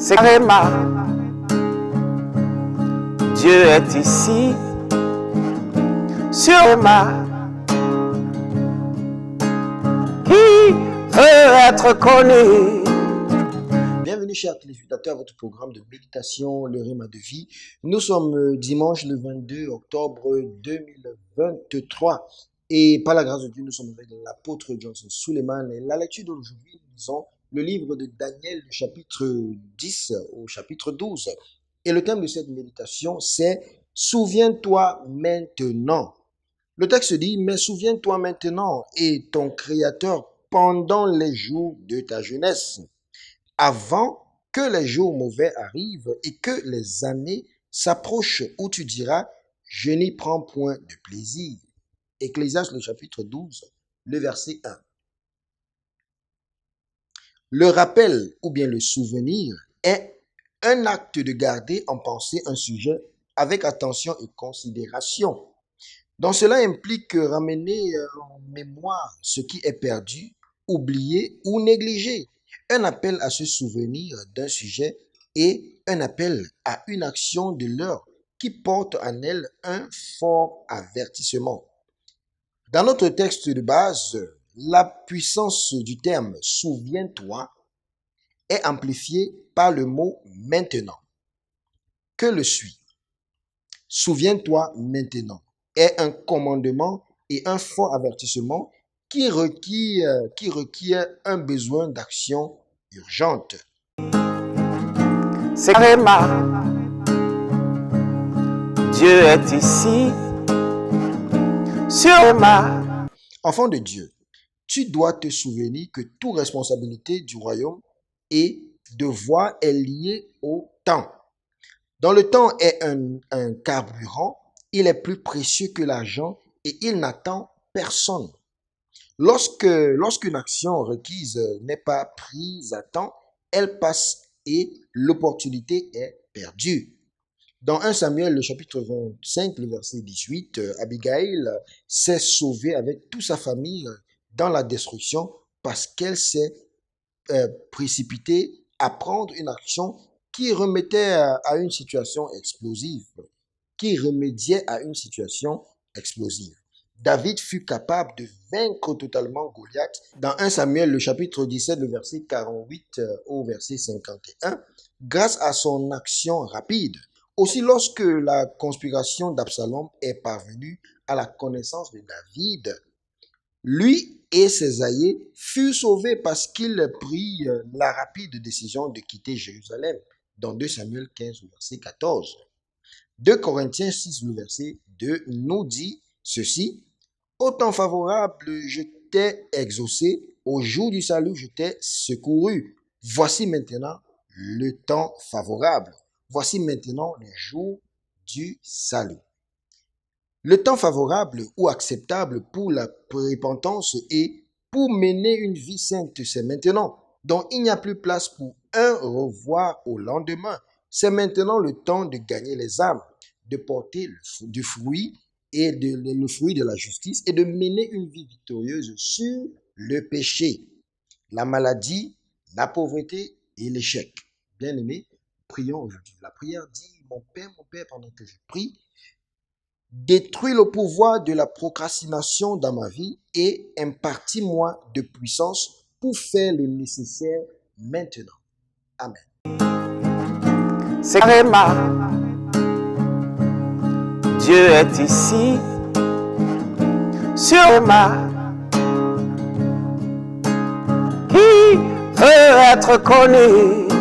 c'est carrément. Dieu est ici, sur ma qui veut être connu. Bienvenue chers téléspectateurs à votre programme de méditation, le Rhéma de vie. Nous sommes dimanche le 22 octobre 2023 et par la grâce de Dieu, nous sommes avec l'apôtre Johnson Suleiman. Et la lecture d'aujourd'hui, nous lisons le livre de Daniel, le chapitre 10 au chapitre 12. Et le thème de cette méditation, c'est « Souviens-toi maintenant ». Le texte dit « Mais souviens-toi maintenant et ton Créateur pendant les jours de ta jeunesse, avant que les jours mauvais arrivent et que les années s'approchent où tu diras « Je n'y prends point de plaisir ». Ecclésiaste, le chapitre 12, le verset 1. Le rappel ou bien le souvenir est un acte de garder en pensée un sujet avec attention et considération. Donc cela implique ramener en mémoire ce qui est perdu, oublié ou négligé. Un appel à se souvenir d'un sujet et un appel à une action de l'heure qui porte en elle un fort avertissement. Dans notre texte de base, la puissance du terme « souviens-toi » est amplifiée par le mot « maintenant ». Que le suit. Souviens-toi maintenant est un commandement et un fort avertissement qui requiert un besoin d'action urgente. C'est carrément. Dieu est ici, sur ma. Enfant de Dieu, tu dois te souvenir que toute responsabilité du royaume et devoir est liée au temps. Dans le temps est un carburant, il est plus précieux que l'argent et il n'attend personne. Lorsqu'une action requise n'est pas prise à temps, elle passe et l'opportunité est perdue. Dans 1 Samuel, le chapitre 25, le verset 18, Abigail s'est sauvée avec toute sa famille dans la destruction parce qu'elle s'est précipitée à prendre une action qui remettait à une situation explosive, qui remédiait à une situation explosive. David fut capable de vaincre totalement Goliath dans 1 Samuel, le chapitre 17, le verset 48 au verset 51, grâce à son action rapide. Aussi, lorsque la conspiration d'Absalom est parvenue à la connaissance de David, lui et ses alliés furent sauvés parce qu'il prit la rapide décision de quitter Jérusalem dans 2 Samuel 15, verset 14. 2 Corinthiens 6, le verset 2 nous dit ceci. Au temps favorable, je t'ai exaucé, au jour du salut, je t'ai secouru. Voici maintenant le temps favorable. Voici maintenant le jour du salut. Le temps favorable ou acceptable pour la repentance et pour mener une vie sainte, c'est maintenant. Donc, il n'y a plus place pour un revoir au lendemain. C'est maintenant le temps de gagner les âmes, de porter du fruit et le fruit de la justice et de mener une vie victorieuse sur le péché, la maladie, la pauvreté et l'échec. Bien-aimés, prions aujourd'hui. La prière dit, mon Père, pendant que je prie, détruis le pouvoir de la procrastination dans ma vie et impartis-moi de puissance pour faire le nécessaire maintenant. Amen. C'est carrément. Dieu est ici, sur ma qui veut être connu.